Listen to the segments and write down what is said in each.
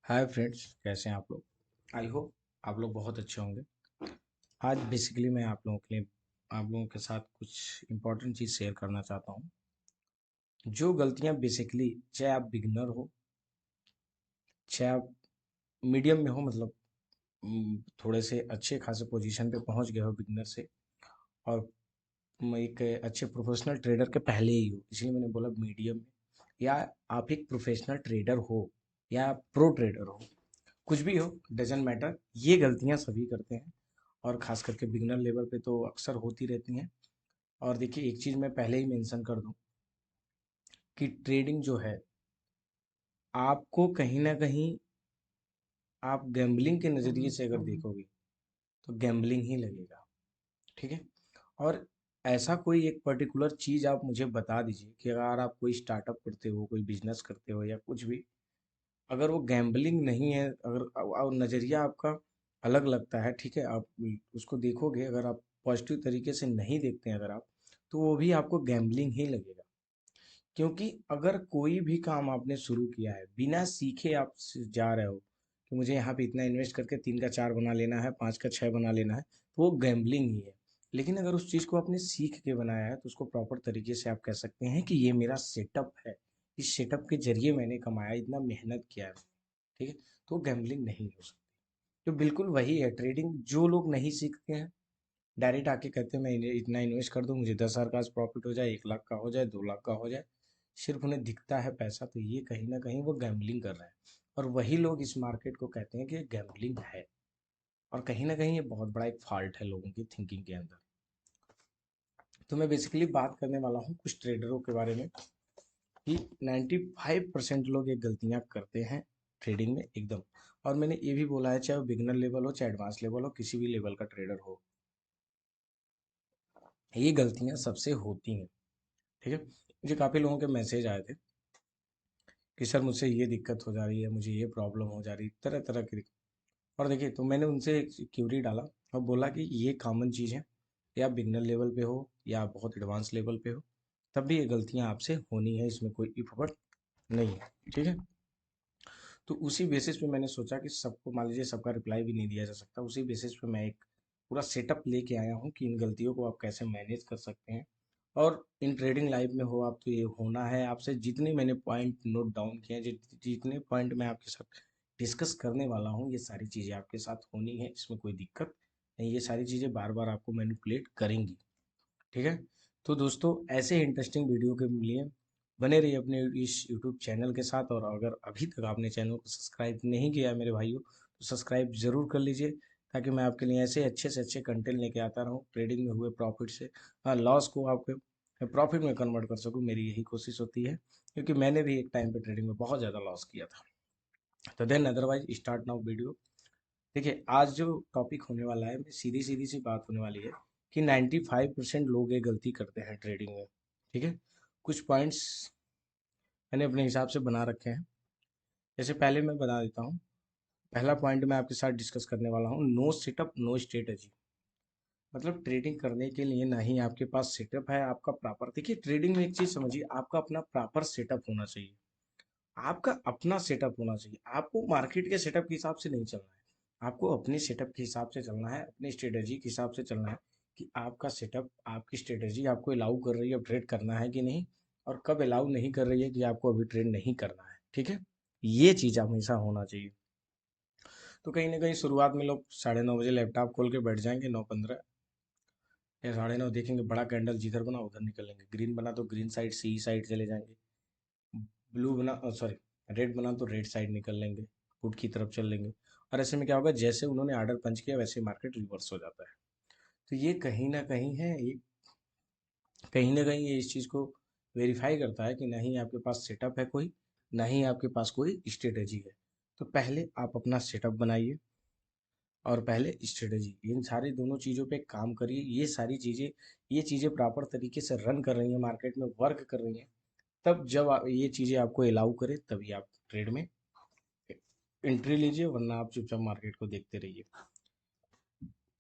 Hi friends, कैसे हैं आप लोग। आई होप आप लोग बहुत अच्छे होंगे। आज बेसिकली मैं आप लोगों के साथ कुछ इम्पोर्टेंट चीज़ शेयर करना चाहता हूँ। जो गलतियाँ बेसिकली, चाहे आप बिगिनर हो, चाहे आप मीडियम में हो, मतलब थोड़े से अच्छे खासे पोजीशन पे पहुँच गए हो बिगिनर से, और एक अच्छे प्रोफेशनल ट्रेडर के पहले ही हो, इसलिए मैंने बोला मीडियम में, या आप एक प्रोफेशनल ट्रेडर हो या प्रो ट्रेडर हो, कुछ भी हो, डजेंट मैटर। ये गलतियाँ सभी करते हैं और ख़ास करके बिगिनर लेवल पे तो अक्सर होती रहती हैं। और देखिए, एक चीज़ मैं पहले ही मेंशन कर दूं कि ट्रेडिंग जो है, आपको कहीं ना कहीं, आप गैम्बलिंग के नज़रिए से अगर देखोगे तो गैम्बलिंग ही लगेगा। ठीक है। और ऐसा कोई एक पर्टिकुलर चीज़ आप मुझे बता दीजिए कि अगर आप कोई स्टार्टअप करते हो, कोई बिजनेस करते हो या कुछ भी, अगर वो गैम्बलिंग नहीं है, अगर नज़रिया आपका अलग लगता है, ठीक है, आप उसको देखोगे, अगर आप पॉजिटिव तरीके से नहीं देखते हैं अगर आप, तो वो भी आपको गैम्बलिंग ही लगेगा। क्योंकि अगर कोई भी काम आपने शुरू किया है बिना सीखे, आप जा रहे हो कि मुझे यहाँ पे इतना इन्वेस्ट करके 3 का 4 बना लेना है, 5 का 6 बना लेना है, तो वो गैम्बलिंग ही है। लेकिन अगर उस चीज़ को आपने सीख के बनाया है तो उसको प्रॉपर तरीके से आप कह सकते हैं कि ये मेरा सेटअप है, इस सेटअप के जरिए मैंने कमाया, इतना मेहनत किया है। ठीक है। तो गैम्बलिंग नहीं हो सकती। तो बिल्कुल वही है ट्रेडिंग। जो लोग नहीं सीखते हैं, डायरेक्ट आके कहते हैं मैं इतना इन्वेस्ट कर दूं, मुझे 10,000 का प्रॉफिट हो जाए, 1 लाख का हो जाए, 2 लाख का हो जाए, सिर्फ उन्हें दिखता है पैसा, तो ये कहीं ना कहीं वो गैम्बलिंग कर रहे हैं। और वही लोग इस मार्केट को कहते हैं कि ये गैम्बलिंग है। और कहीं ना कहीं ये बहुत बड़ा एक फॉल्ट है लोगों की थिंकिंग के अंदर। तो मैं बेसिकली बात करने वाला हूँ कुछ ट्रेडरों के बारे में कि 95% लोग ये गलतियाँ करते हैं ट्रेडिंग में एकदम। और मैंने ये भी बोला है, चाहे वो बिगिनर लेवल हो, चाहे एडवांस लेवल हो, किसी भी लेवल का ट्रेडर हो, ये गलतियाँ सबसे होती हैं। ठीक है। मुझे काफ़ी लोगों के मैसेज आए थे कि सर मुझसे ये दिक्कत हो जा रही है, मुझे ये प्रॉब्लम हो जा रही है, तरह तरह की और देखिए, तो मैंने उनसे एक क्यूरी डाला और बोला कि ये कॉमन चीज़ है, या आप बिगनर लेवल पे हो या आप बहुत एडवांस लेवल पे हो, तब भी ये गलतियाँ आपसे होनी है, इसमें कोई इफ बट नहीं है। ठीक है। तो उसी बेसिस पे मैंने सोचा कि सबको, मान लीजिए सबका रिप्लाई भी नहीं दिया जा सकता, उसी बेसिस पे मैं एक पूरा सेटअप लेके आया हूँ कि इन गलतियों को आप कैसे मैनेज कर सकते हैं। और इन ट्रेडिंग लाइफ में हो आप तो ये होना है आपसे। जितने मैंने पॉइंट नोट डाउन किए हैं, जितने पॉइंट मैं आपके साथ डिस्कस करने वाला हूँ, ये सारी चीज़ें आपके साथ होनी है, इसमें कोई दिक्कत नहीं। ये सारी चीज़ें बार बार आपको मैनिपुलेट करेंगी। ठीक है। तो दोस्तों, ऐसे इंटरेस्टिंग वीडियो के लिए बने रहिए अपने इस यूट्यूब चैनल के साथ। और अगर अभी तक आपने चैनल को सब्सक्राइब नहीं किया है मेरे भाइयों, तो सब्सक्राइब ज़रूर कर लीजिए, ताकि मैं आपके लिए ऐसे अच्छे से अच्छे कंटेंट लेके आता रहूँ, ट्रेडिंग में हुए प्रॉफिट से लॉस को आपके प्रॉफिट में कन्वर्ट कर सकूँ। मेरी यही कोशिश होती है, क्योंकि मैंने भी एक टाइम पे ट्रेडिंग में बहुत ज़्यादा लॉस किया था। तो then otherwise start now video. देखिए, आज जो टॉपिक होने वाला है, सीधी सीधी सी बात होने वाली है कि 95% लोग ये गलती करते हैं ट्रेडिंग में। ठीक है। कुछ पॉइंट्स मैंने अपने हिसाब से बना रखे हैं। जैसे पहले मैं बता देता हूँ। पहला पॉइंट मैं आपके साथ डिस्कस करने वाला हूँ, नो सेटअप नो स्ट्रेटजी। मतलब ट्रेडिंग करने के लिए ना ही आपके पास सेटअप है आपका प्रॉपर। देखिए, ट्रेडिंग में एक चीज़ समझिए, आपका अपना प्रॉपर सेटअप होना चाहिए। आपका अपना सेटअप होना चाहिए। आपको मार्केट के सेटअप के हिसाब से नहीं चलना है, आपको अपने सेटअप के हिसाब से चलना है, अपनी स्ट्रेटजी के हिसाब से चलना है कि आपका सेटअप, आपकी स्ट्रेटजी आपको अलाउ कर रही है ट्रेड करना है कि नहीं, और कब अलाउ नहीं कर रही है कि आपको अभी ट्रेड नहीं करना है। ठीक है। ये चीज़ हमेशा होना चाहिए। तो कहीं ना कहीं शुरुआत में लोग 9:30 बजे लैपटॉप खोल के बैठ जाएंगे, 9:15 या 9:30 देखेंगे, बड़ा कैंडल जिधर बना उधर निकलेंगे, ग्रीन बना तो ग्रीन साइड, सी साइड चले जाएंगे, ब्लू बना, सॉरी, रेड बना तो रेड साइड निकल लेंगे, पुट की तरफ चल लेंगे। और ऐसे में क्या होगा, जैसे उन्होंने आर्डर पंच किया वैसे मार्केट रिवर्स हो जाता है। तो ये कहीं ना कहीं है, ये कहीं ना कहीं ये इस चीज़ को वेरीफाई करता है कि नहीं आपके पास सेटअप है कोई, ना ही आपके पास कोई स्ट्रेटेजी है। तो पहले आप अपना सेटअप बनाइए और पहले स्ट्रेटेजी, इन सारी दोनों चीज़ों पे काम करिए। ये चीज़ें प्रॉपर तरीके से रन कर रही हैं, मार्केट में वर्क कर रही हैं, तब जब ये चीज़ें आपको अलाउ करे, तभी आप ट्रेड में एंट्री लीजिए, वरना आप चुपचाप मार्केट को देखते रहिए।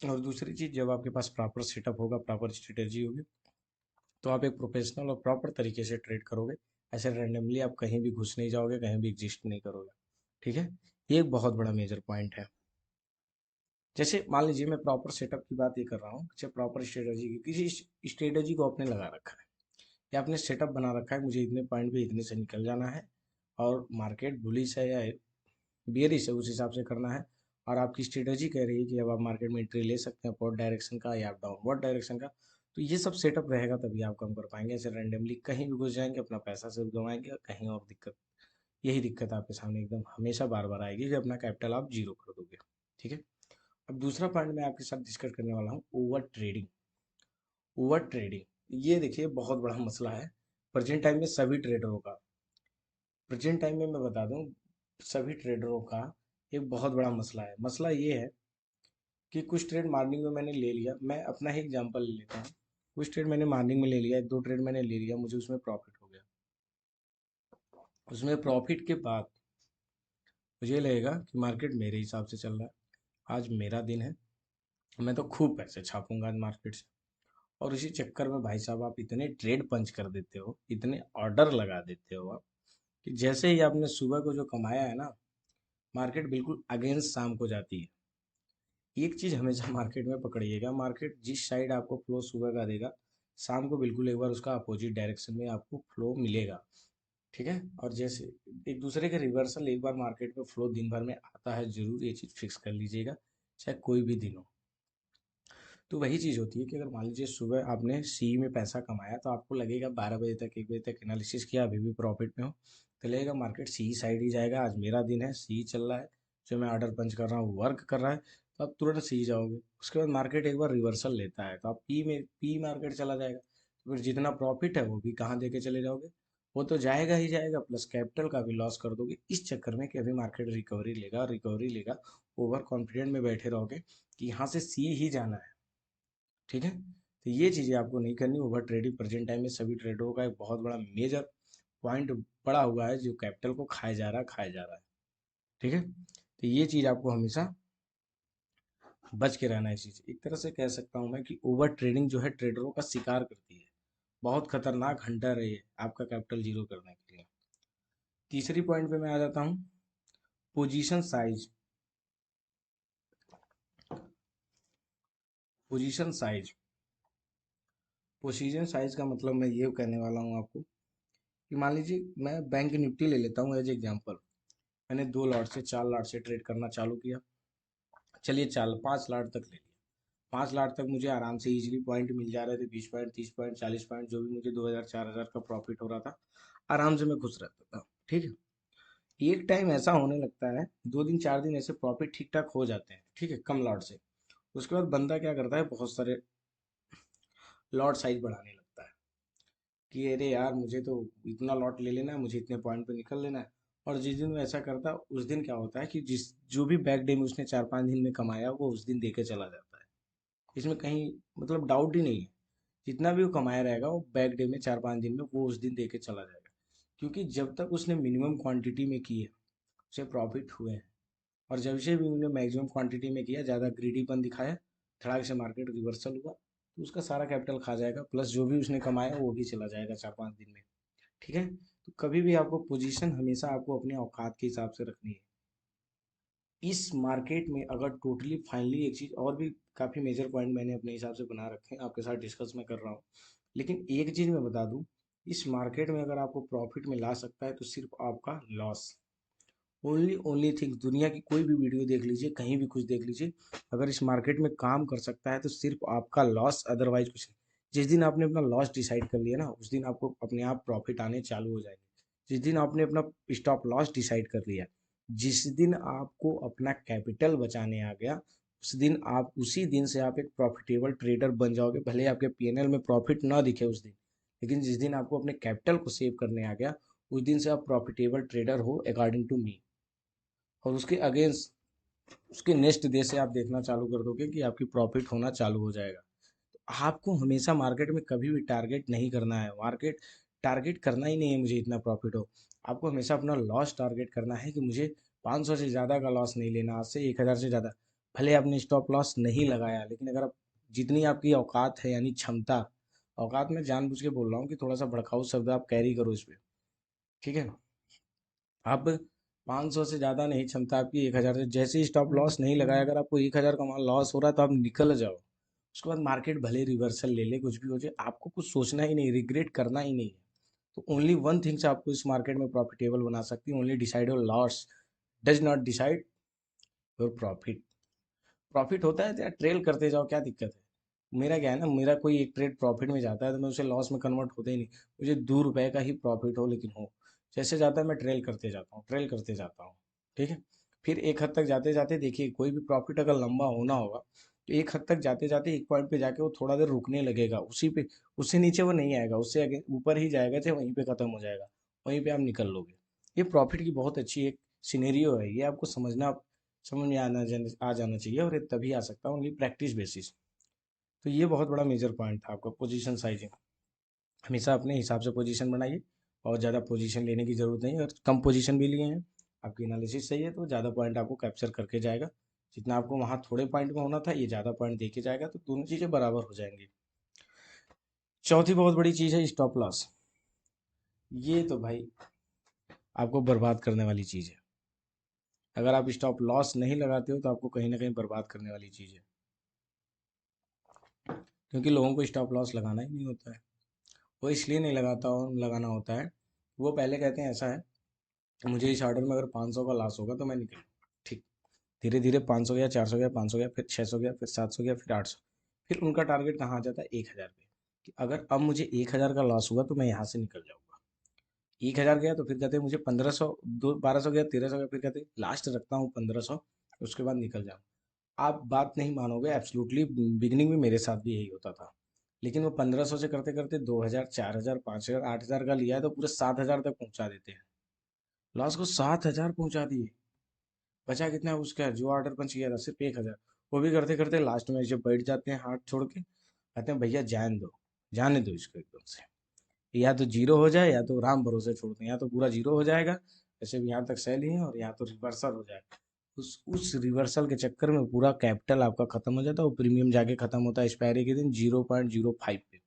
और दूसरी चीज़, जब आपके पास प्रॉपर सेटअप होगा, प्रॉपर स्ट्रेटेजी होगी, तो आप एक प्रोफेशनल और प्रॉपर तरीके से ट्रेड करोगे। ऐसे रैंडमली आप कहीं भी घुस नहीं जाओगे, कहीं भी एग्जिस्ट नहीं करोगे। ठीक है, ये एक बहुत बड़ा मेजर पॉइंट है। जैसे मान लीजिए मैं प्रॉपर सेटअप की बात ये कर रहा हूँ, जैसे प्रॉपर स्ट्रेटजी की, किसी स्ट्रेटजी को आपने लगा रखा है या आपने सेटअप बना रखा है, मुझे इतने पॉइंट पे इतने से निकल जाना है, और मार्केट बुलिश है या बियरिश है उस हिसाब से करना है, और आपकी स्ट्रेटजी कह रही है कि अब आप मार्केट में एंट्री ले सकते हैं अपवर्ड डायरेक्शन का या डाउनवर्ड डायरेक्शन का, तो ये सब सेटअप रहेगा तभी आप कम कर पाएंगे। ऐसे रैंडमली कहीं भी घुस जाएंगे, अपना पैसा सिर्फ गंवाएंगे और कहीं और दिक्कत, यही दिक्कत आपके सामने एकदम हमेशा बार बार आएगी कि अपना कैपिटल आप जीरो कर दोगे। ठीक है, अब दूसरा पॉइंट मैं आपके साथ डिस्कस करने वाला हूँ, ओवर ट्रेडिंग। ओवर ट्रेडिंग, ये देखिए बहुत बड़ा मसला है प्रेजेंट टाइम में सभी ट्रेडरों का। प्रेजेंट टाइम में मैं बता दूं, सभी ट्रेडरों का एक बहुत बड़ा मसला है। मसला ये है कि कुछ ट्रेड मॉर्निंग में मैंने ले लिया, मैं अपना ही एग्जांपल ले लेता हूँ। कुछ ट्रेड मैंने मॉर्निंग में ले लिया, एक दो ट्रेड मैंने ले लिया, मुझे उसमें प्रॉफिट हो गया। उसमें प्रॉफिट के बाद मुझे लगेगा कि मार्केट मेरे हिसाब से चल रहा है, आज मेरा दिन है, मैं तो खूब पैसे छापूंगा आज मार्केट से। और इसी चक्कर में भाई साहब आप इतने ट्रेड पंच कर देते हो, इतने ऑर्डर लगा देते हो आप, कि जैसे ही आपने सुबह को जो कमाया है ना, मार्केट बिल्कुल अगेंस्ट शाम को जाती है। एक चीज हमेशा मार्केट में पकड़िएगा, मार्केट जिस साइड आपको फ्लो सुबह का देगा, शाम को बिल्कुल एक बार उसका अपोजिट डायरेक्शन में आपको फ्लो मिलेगा। ठीक है, और जैसे एक दूसरे के रिवर्सल एक बार मार्केट में फ्लो दिन भर में आता है जरूर, ये चीज फिक्स कर लीजिएगा, चाहे कोई भी दिन हो। तो वही चीज़ होती है कि अगर मान लीजिए सुबह आपने सी में पैसा कमाया, तो आपको लगेगा 12 बजे तक 1 बजे तक एनालिसिस किया, अभी भी प्रॉफिट में हो, तो लगेगा मार्केट सी साइड ही जाएगा, आज मेरा दिन है, सी चल रहा है, जो मैं ऑर्डर पंच कर रहा हूँ वर्क कर रहा है, तो आप तुरंत सी जाओगे। उसके बाद मार्केट एक बार रिवर्सल लेता है तो आप पी मार्केट चला जाएगा, तो फिर जितना प्रॉफिट है वो भी कहाँ दे के चले जाओगे, वो तो जाएगा ही जाएगा, प्लस कैपिटल का भी लॉस कर दोगे, इस चक्कर में कि अभी मार्केट रिकवरी लेगा, ओवर कॉन्फिडेंट में बैठे रहोगे कि यहाँ से सी ही जाना है। ठीक है, तो ये चीज़ें आपको नहीं करनी। ओवर ट्रेडिंग प्रेजेंट टाइम में सभी ट्रेडरों का एक बहुत बड़ा मेजर पॉइंट पड़ा हुआ है, जो कैपिटल को खाया जा रहा है। ठीक है, तो ये चीज़ आपको हमेशा बच के रहना है। इस चीज़, एक तरह से कह सकता हूँ मैं कि ओवर ट्रेडिंग जो है ट्रेडरों का शिकार करती है, बहुत खतरनाक हंटर है ये आपका कैपिटल जीरो करने के लिए। तीसरी पॉइंट पे मैं आ जाता हूँ, position size. Position size position size का मतलब मैं ये कहने वाला हूँ आपको कि मान लीजिए मैं बैंक निफ्टी ले लेता हूँ एज एग्जाम्पल। मैंने 2 लॉट से 4 लॉट से ट्रेड करना चालू किया, चलिए चाल 5 लॉट तक ले लिया। 5 लॉट तक मुझे आराम से इजीली पॉइंट मिल जा रहे थे, 20 पॉइंट, 30 पॉइंट, 40 पॉइंट, जो भी मुझे 2,000 4,000 का प्रॉफिट हो रहा था, आराम से मैं खुश रहता था। ठीक है, एक टाइम ऐसा होने लगता है, 2 दिन 4 दिन ऐसे प्रॉफिट ठीक ठाक हो जाते हैं, ठीक है, कम लॉट से। उसके बाद बंदा क्या करता है, बहुत सारे लॉट साइज बढ़ाने लगता है कि अरे यार मुझे तो इतना लॉट ले लेना है, मुझे इतने पॉइंट पे निकल लेना है। और जिस दिन वो ऐसा करता है, उस दिन क्या होता है कि जिस जो भी बैक डे में उसने 4 5 दिन में कमाया, वो उस दिन दे के चला जाता है। इसमें कहीं मतलब डाउट ही नहीं है, जितना भी वो कमाया रहेगा वो बैक डे में 4 5 दिन में वो उस दिन दे के चला जाएगा। क्योंकि जब तक उसने मिनिमम क्वांटिटी में की है, उसे प्रॉफिट हुए हैं। और जब से भी उन्होंने मैक्सिमम क्वांटिटी में किया, ज़्यादा ग्रीडीपन दिखाया, धड़ाक से मार्केट रिवर्सल हुआ, तो उसका सारा कैपिटल खा जाएगा, प्लस जो भी उसने कमाया वो भी चला जाएगा 4 5 दिन में। ठीक है, तो कभी भी आपको पोजीशन हमेशा आपको अपने औकात के हिसाब से रखनी है। इस मार्केट में अगर टोटली फाइनली एक चीज़ और भी, काफ़ी मेजर पॉइंट मैंने अपने हिसाब से बना रखे हैं, आपके साथ डिस्कस मैं कर रहा हूँ, लेकिन एक चीज़ मैं बता दूं, इस मार्केट में अगर आपको प्रॉफिट में ला सकता है तो सिर्फ आपका लॉस। ओनली थिंग, दुनिया की कोई भी वीडियो देख लीजिए, कहीं भी कुछ देख लीजिए, अगर इस मार्केट में काम कर सकता है तो सिर्फ आपका लॉस, अदरवाइज कुछ नहीं। जिस दिन आपने अपना लॉस डिसाइड कर लिया ना, उस दिन आपको अपने आप प्रॉफिट आने चालू हो जाएंगे। जिस दिन आपने अपना स्टॉप लॉस डिसाइड कर लिया, जिस दिन आपको अपना कैपिटल बचाने आ गया, उस दिन आप, उसी दिन से आप एक प्रॉफिटेबल ट्रेडर बन जाओगे। भले आपके पीएनएल में प्रॉफिट ना दिखे उस दिन, लेकिन जिस दिन आपको अपने कैपिटल को सेव करने आ गया, उस दिन से आप प्रॉफिटेबल ट्रेडर हो अकॉर्डिंग टू मी। और उसके अगेंस्ट, उसके नेक्स्ट डे से आप देखना चालू कर दोगे कि आपकी प्रॉफिट होना चालू हो जाएगा। तो आपको हमेशा मार्केट में कभी भी टारगेट नहीं करना है, मार्केट टारगेट करना ही नहीं है मुझे इतना प्रॉफिट हो। आपको हमेशा अपना लॉस टारगेट करना है कि मुझे 500 से ज़्यादा का लॉस नहीं लेना, आज से 1,000 से ज़्यादा। भले आपने स्टॉप लॉस नहीं लगाया, लेकिन अगर आप, जितनी आपकी औकात है यानी क्षमता, औकात में जानबूझ के बोल रहा हूँ कि थोड़ा सा भड़काऊ शब्द आप कैरी करो इस पे। ठीक है, आप 500 से ज़्यादा नहीं क्षमता आपकी, 1000 से। जैसे ही स्टॉप लॉस नहीं लगाया, अगर आपको 1000 का माल लॉस हो रहा है तो आप निकल जाओ। उसके बाद मार्केट भले रिवर्सल ले ले, कुछ भी हो जाए, आपको कुछ सोचना ही नहीं, रिग्रेट करना ही नहीं है। तो ओनली वन थिंग्स आपको इस मार्केट में प्रॉफिटेबल बना सकती है, only decide your loss, does not decide your profit. Profit होता है तो यार ट्रेल करते जाओ, क्या दिक्कत है। मेरा क्या है ना, मेरा कोई एक ट्रेड प्रॉफिट में जाता है तो मैं उसे लॉस में कन्वर्ट होते ही नहीं। मुझे 2 रुपए का ही प्रॉफिट हो लेकिन हो, जैसे जाता है मैं ट्रेल करते जाता हूँ, ट्रेल करते जाता हूँ। ठीक है। फिर एक हद तक जाते जाते देखिए, कोई भी प्रॉफिट अगर लंबा होना होगा तो एक हद तक जाते जाते एक पॉइंट पे जाके वो थोड़ा देर रुकने लगेगा, उसी पे, उससे नीचे वो नहीं आएगा, उससे आगे ऊपर ही जाएगा, चाहे वहीं पे खत्म हो जाएगा, वहीं पे आप निकल लोगे। ये प्रॉफिट की बहुत अच्छी एक सिनेरियो है, ये आपको समझ में आ जाना चाहिए, और ये तभी आ सकता है ओनली प्रैक्टिस बेसिस। तो ये बहुत बड़ा मेजर पॉइंट था आपका पोजीशन साइजिंग। हमेशा अपने हिसाब से पोजीशन बनाइए, और ज़्यादा पोजीशन लेने की ज़रूरत नहीं है, और कम पोजीशन भी लिए हैं, आपकी एनालिसिस सही है तो ज़्यादा पॉइंट आपको कैप्चर करके जाएगा। जितना आपको वहाँ थोड़े पॉइंट में होना था, ये ज़्यादा पॉइंट देके जाएगा, तो दोनों चीज़ें बराबर हो जाएंगी। चौथी बहुत बड़ी चीज़ है स्टॉप लॉस। ये तो भाई आपको बर्बाद करने वाली चीज़ है। अगर आप स्टॉप लॉस नहीं लगाते हो तो आपको कहीं ना कहीं बर्बाद करने वाली चीज़ है, क्योंकि लोगों को स्टॉप लॉस लगाना ही नहीं होता है। वो इसलिए नहीं लगाना होता है, वो पहले कहते हैं ऐसा है, मुझे इस ऑर्डर में अगर 500 का लॉस होगा तो मैं निकलूँ। ठीक। धीरे धीरे 500 गया, 400 गया, 500 गया, फिर 600 गया, फिर 700 गया, फिर 800। फिर उनका टारगेट कहाँ आ जाता है, 1000 पे, कि अगर अब मुझे 1000 का लॉस हुआ तो मैं यहाँ से निकल जाऊंगा। 1000 गया तो फिर कहते हैं मुझे 1500, दो 1200 गया, 1300 गया, फिर कहते हैं लास्ट रखता हूँ 1500, उसके बाद निकल जाऊँ। आप बात नहीं मानोगे, एब्सोल्युटली बिगिनिंग में मेरे साथ भी यही होता था। लेकिन वो 1500 से करते करते 2000, 4000, 5000, 8000 का लिया है तो पूरे 7000 तक पहुंचा देते हैं। लॉस को 7000 पहुंचा दिए। बचा कितना उसका, जो ऑर्डर पंच किया था सिर्फ 1000। वो भी करते करते लास्ट में जब बैठ जाते हैं हाथ छोड़ के, कहते हैं भैया जान दो, जाने दो इसको एकदम से, या तो जीरो हो जाए, या तो राम भरोसे छोड़ दें, या तो पूरा जीरो हो जाएगा, जैसे भी यहाँ तक सेल ही है, और यहाँ तो रिवर्सल हो जाएगा। उस रिवर्सल के चक्कर में पूरा कैपिटल आपका खत्म हो जाता है, वो प्रीमियम जाके खत्म होता है एक्सपायरी के दिन 0.05 पे।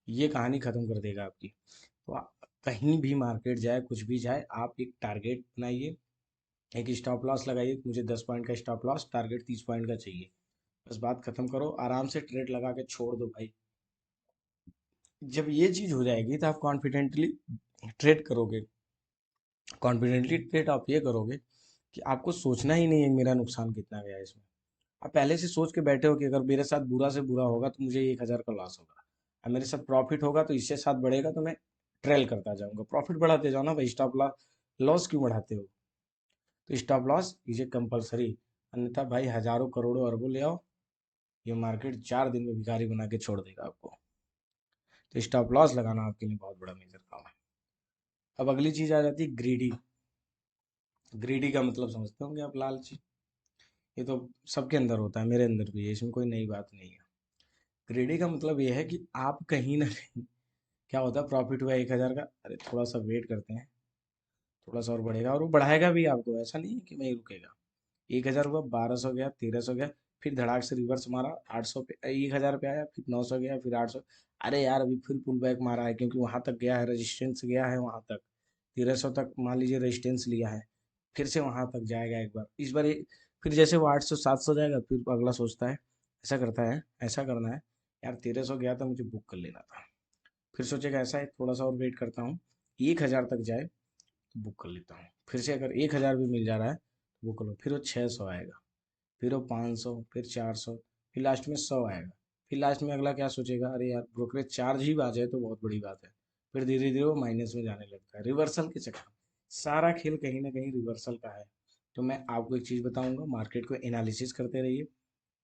ये कहानी खत्म कर देगा आपकी। तो कहीं भी मार्केट जाए, कुछ भी जाए, आप एक टारगेट बनाइए, एक स्टॉप लॉस लगाइए, मुझे 10 पॉइंट का स्टॉप लॉस, टारगेट 30 पॉइंट का चाहिए। बस बात खत्म करो, आराम से ट्रेड लगा के छोड़ दो भाई। जब ये चीज हो जाएगी तो आप कॉन्फिडेंटली ट्रेड करोगे। कॉन्फिडेंटली ट्रेड आप ये करोगे कि आपको सोचना ही नहीं है मेरा नुकसान कितना गया है इसमें। आप पहले से सोच के बैठे हो कि अगर मेरे साथ बुरा से बुरा होगा तो मुझे 1000 का लॉस होगा, और मेरे साथ प्रॉफिट होगा तो इससे साथ बढ़ेगा, तो मैं ट्रेल करता जाऊंगा, प्रॉफिट बढ़ाते जाओ ना भाई। स्टॉप लॉस, लॉस क्यों बढ़ाते हो। तो स्टॉप लॉस कीजिए कंपलसरी, अन्यथा भाई हजारों करोड़ों अरबों ले आओ, ये मार्केट 4 दिन में भिखारी बना के छोड़ देगा आपको। तो स्टॉप लॉस लगाना आपके लिए बहुत बड़ा मेजर काम है। अब अगली चीज आ जाती है ग्रीडी। ग्रीडी का मतलब समझते होंगे आप, लालची। ये तो सबके अंदर होता है, मेरे अंदर भी है, इसमें कोई नई बात नहीं है। ग्रीडी का मतलब ये है कि आप कहीं ना कहीं, क्या होता है, प्रॉफिट हुआ 1000 का, अरे थोड़ा सा वेट करते हैं, थोड़ा सा और बढ़ेगा, और वो बढ़ाएगा भी आपको, ऐसा नहीं है कि नहीं रुकेगा। 1000 हुआ, 1200 गया, 1300 गया, फिर धड़ाक से रिवर्स मारा, 800 पे, 1000 पे आया, फिर 900 गया, फिर 800। अरे यार अभी फिर पुल बैक मारा है, क्योंकि वहां तक गया है, रेजिस्टेंस गया है वहां तक, 1300 तक मान लीजिए रेजिस्टेंस लिया है, फिर से वहां तक जाएगा एक बार, इस बार फिर जैसे वो 800, 700 जाएगा, फिर अगला सोचता है, ऐसा करता है, ऐसा करना है, यार 1300 गया था, मुझे बुक कर लेना था। फिर सोचेगा ऐसा है, थोड़ा सा और वेट करता हूँ, 1000 तक जाए तो बुक कर लेता हूँ। फिर से अगर 1000 भी मिल जा रहा है तो बुक कर लो, फिर वो 600 आएगा, फिर वो 500, फिर 400, फिर लास्ट में 100 आएगा। फिर लास्ट में अगला क्या सोचेगा, अरे यार ब्रोकरेज चार्ज ही आ जाए तो बहुत बड़ी बात है। फिर धीरे धीरे वो माइनस में जाने लगता है, रिवर्सल के चक्कर में। सारा खेल कहीं ना कहीं रिवर्सल का है। तो मैं आपको एक चीज़ बताऊंगा, मार्केट को एनालिसिस करते रहिए।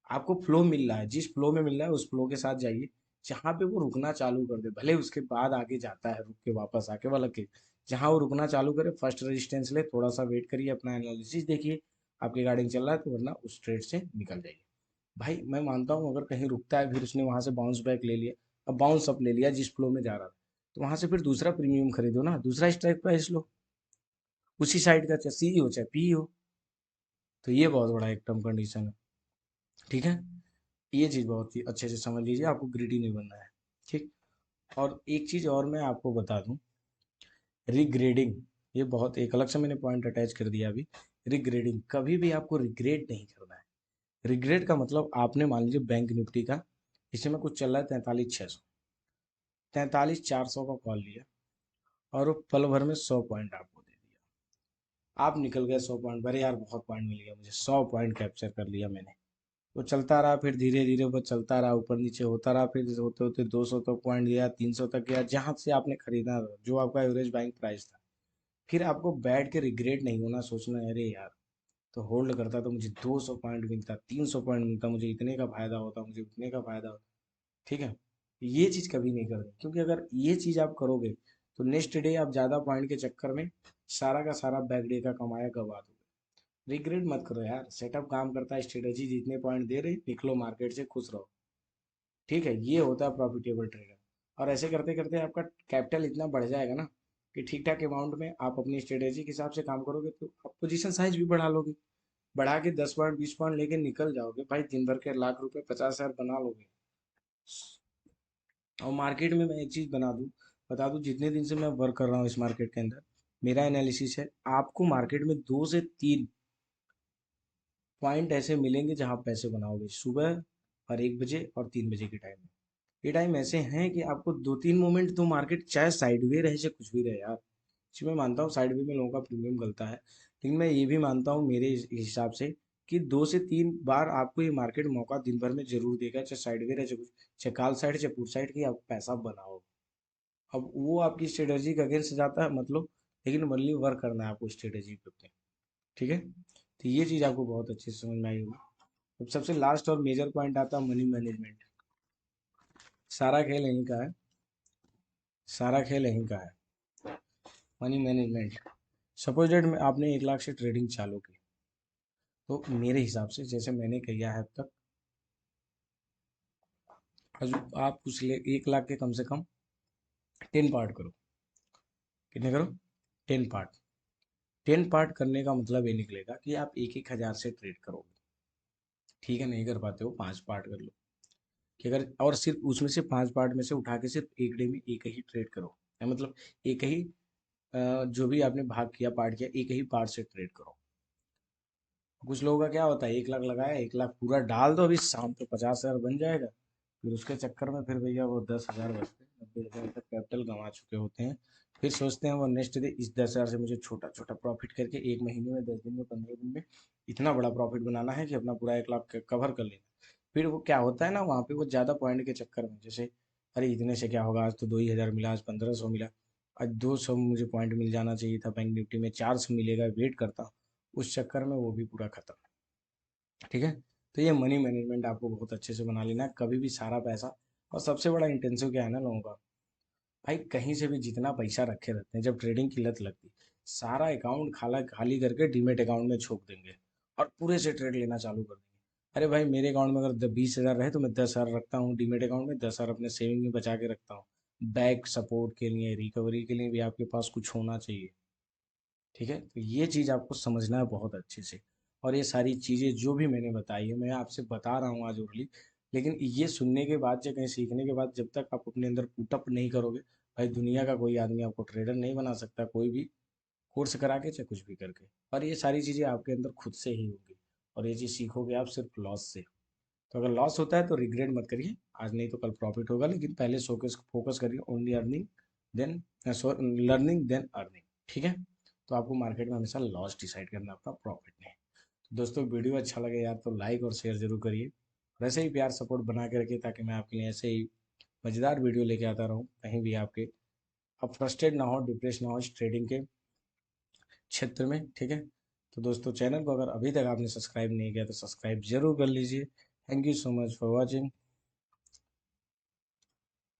आपको फ्लो मिल रहा है, जिस फ्लो में मिल रहा है उस फ्लो के साथ जाइए। जहाँ पे वो रुकना चालू कर दे, भले उसके बाद आगे जाता है रुक के वापस आके वाला के, जहाँ वो रुकना चालू करे फर्स्ट रेजिस्टेंस ले, थोड़ा सा वेट करिए, अपना एनालिसिस देखिए, आपकी गाड़ी चल रहा है तो, वरना उस ट्रेड से निकल जाइए। भाई मैं मानता हूँ अगर कहीं रुकता है, फिर उसने वहां से बाउंस बैक ले लिया, अब बाउंस अप ले लिया जिस फ्लो में जा रहा था, तो वहां से फिर दूसरा प्रीमियम खरीदो ना, दूसरा स्ट्राइक प्राइस लो, उसी साइड का, चाहे सी हो चाहे पी हो। तो ये बहुत बड़ा एक टर्म कंडीशन है। ठीक है। ये चीज़ बहुत ही अच्छे से समझ लीजिए, आपको ग्रीडी नहीं बनना है। ठीक। और एक चीज़ और मैं आपको बता दूं, रिग्रेडिंग, ये बहुत एक अलग से मैंने पॉइंट अटैच कर दिया अभी। रिग्रेडिंग, कभी भी आपको रिग्रेट नहीं करना है। रिग्रेट का मतलब आपने मान लीजिए बैंक निफ्टी का इसी में कुछ चल रहा है 43,600, 43,400 का कॉल लिया और वो पल भर में 100 पॉइंट आपको दे दिया। आप निकल गए 100 पॉइंट, अरे यार बहुत पॉइंट मिल गया मुझे, 100 पॉइंट कैप्चर कर लिया मैंने। वो चलता रहा, फिर धीरे धीरे वो चलता रहा, ऊपर नीचे होता रहा, फिर होते होते 200 तक पॉइंट गया, 300 तक गया, जहां से आपने खरीदा था, जो आपका एवरेज बाइंग प्राइस था। फिर आपको बैठ के रिग्रेट नहीं होना, सोचना है अरे यार तो होल्ड करता तो मुझे 200 पॉइंट मिलता, 300 पॉइंट मिलता, मुझे इतने का फायदा होता, मुझे उतने का फायदा होता। ठीक है, ये चीज कभी नहीं करनी, क्योंकि अगर ये चीज आप करोगे तो नेक्स्ट डे आप ज्यादा पॉइंट के चक्कर में सारा का सारा बैक डे का कमाया गवा दोगे। रिग्रेट मत करो यार, सेटअप काम करता है, स्ट्रेटेजी जितने पॉइंट दे रहे निकलो मार्केट से खुश रहो। ठीक है, ये होता है प्रॉफिटेबल ट्रेडर। और ऐसे करते करते आपका कैपिटल इतना बढ़ जाएगा ना कि ठीक ठाक अमाउंट में आप अपनी स्ट्रेटेजी के हिसाब से काम करोगे तो आप पोजीशन साइज भी बढ़ा लोगे। बढ़ा के 10 पॉइंट 20 पॉइंट लेके निकल जाओगे भाई, दिन भर के लाख रुपए 50,000 बना लोगे। और मार्केट में मैं एक चीज बता दूं, जितने दिन से मैं वर्क कर रहा हूँ इस मार्केट के अंदर, मेरा एनालिसिस है आपको मार्केट में 2 से 3 पॉइंट ऐसे मिलेंगे जहां आप पैसे बनाओगे, सुबह और 1 बजे और 3 बजे के टाइम में। ये टाइम ऐसे हैं कि आपको 2-3 मोमेंट तो मार्केट चाहे साइडवे रहे चाहे कुछ भी रहे यार, जी मैं मानता हूँ साइडवे में लोगों का प्रीमियम गलता है, लेकिन मैं ये भी मानता हूँ मेरे हिसाब से कि 2 से 3 बार आपको ये मार्केट मौका दिन भर में जरूर देगा, चाहे साइडवे रहे चाहे कुछ, चाहे काल साइड चाहे पुट साइड की आप पैसा बनाओ। अब वो आपकी स्ट्रेटेजी के अगेंस्ट जाता है मतलब, लेकिन ओनली वर्क करना है आपको स्ट्रेटेजी पे अपने। ठीक है, तो ये चीज़ आपको बहुत अच्छे से समझ में आई होगी। अब सबसे लास्ट और मेजर पॉइंट आता है मनी मैनेजमेंट। सारा खेल यहीं का है, सारा खेल यहीं का है, मनी मैनेजमेंट। सपोज डेट में आपने 1 लाख से ट्रेडिंग चालू की, तो मेरे हिसाब से जैसे मैंने किया है अब तक, आप कुछ ले 1 लाख के कम से कम 10 पार्ट करो। कितने करो? 10 पार्ट। 10 पार्ट करने का मतलब ये निकलेगा कि आप 1-1 हज़ार से ट्रेड करोगे। ठीक है, नहीं कर पाते हो 5 पार्ट कर लो, कि अगर और सिर्फ उसमें से 5 पार्ट में से उठा के सिर्फ एक डे में एक ही ट्रेड करो, या मतलब एक ही जो भी आपने भाग किया पार्ट किया एक ही पार्ट से ट्रेड करो। कुछ लोगों का क्या होता है, 1 लाख लगाया, 1 लाख पूरा डाल दो, अभी शाम को 50,000 बन जाएगा, फिर उसके चक्कर में फिर भैया वो 10,000 बचते हैं, 90,000 तक कैपिटल गंवा चुके होते हैं। फिर सोचते हैं वो नेक्स्ट डे इस 10,000 से मुझे छोटा छोटा प्रॉफिट करके 1 महीने में, 10 दिन में, 15 दिन में इतना बड़ा प्रॉफिट बनाना है कि अपना पूरा 1 लाख कवर कर लेना। फिर वो क्या होता है ना, वहाँ पे वो ज़्यादा पॉइंट के चक्कर में, जैसे अरे इतने से क्या होगा, आज तो 2 ही हज़ार मिला, आज 1500 मिला, आज 200 मुझे पॉइंट मिल जाना चाहिए था, बैंक निफ्टी में 400 मिलेगा, वेट करता हूँ, उस चक्कर में वो भी पूरा खत्म। ठीक है, तो ये मनी मैनेजमेंट आपको बहुत अच्छे से बना लेना है, कभी भी सारा पैसा। और सबसे बड़ा इंटेंसिव क्या है ना लोगों का, भाई कहीं से भी जितना पैसा रखे रहते हैं, जब ट्रेडिंग की लत लगती सारा अकाउंट खाला खाली करके डीमेट अकाउंट में छोक देंगे और पूरे से ट्रेड लेना चालू कर देंगे। अरे भाई मेरे अकाउंट में अगर 20,000 रहे तो मैं 10,000 रखता हूँ डीमेट अकाउंट में, 10,000 अपने सेविंग में बचा के रखता हूँ। बैक सपोर्ट के लिए, रिकवरी के लिए भी आपके पास कुछ होना चाहिए। ठीक है, तो ये चीज़ आपको समझना है बहुत अच्छे से। और ये सारी चीज़ें जो भी मैंने बताई है मैं आपसे बता रहा हूँ आज ओरली, लेकिन ये सुनने के बाद या कहीं सीखने के बाद जब तक आप अपने अंदर पुटअप नहीं करोगे, भाई दुनिया का कोई आदमी आपको ट्रेडर नहीं बना सकता, कोई भी कोर्स करा के चाहे कुछ भी करके। और ये सारी चीज़ें आपके अंदर खुद से ही होंगी, और ये चीज़ सीखोगे आप सिर्फ लॉस से। तो अगर लॉस होता है तो रिग्रेट मत करिए, आज नहीं तो कल प्रॉफिट होगा, लेकिन पहले फोकस फोकस करिए only earning then, learning then earning. ठीक है, तो आपको मार्केट में हमेशा लॉस डिसाइड करना, अपना प्रॉफिट नहीं। तो दोस्तों वीडियो अच्छा लगे यार तो लाइक और शेयर जरूर करिए, और ऐसे ही प्यार सपोर्ट बना के रखिए, ताकि मैं आपके लिए ऐसे ही मज़ेदार वीडियो लेके आता रहूँ, कहीं भी आपके आप फ्रस्ट्रेट ना हो, डिप्रेस ना हो इस ट्रेडिंग के क्षेत्र में। ठीक है, तो दोस्तों चैनल को अगर अभी तक आपने सब्सक्राइब नहीं किया तो सब्सक्राइब जरूर कर लीजिए। Thank you so much for watching.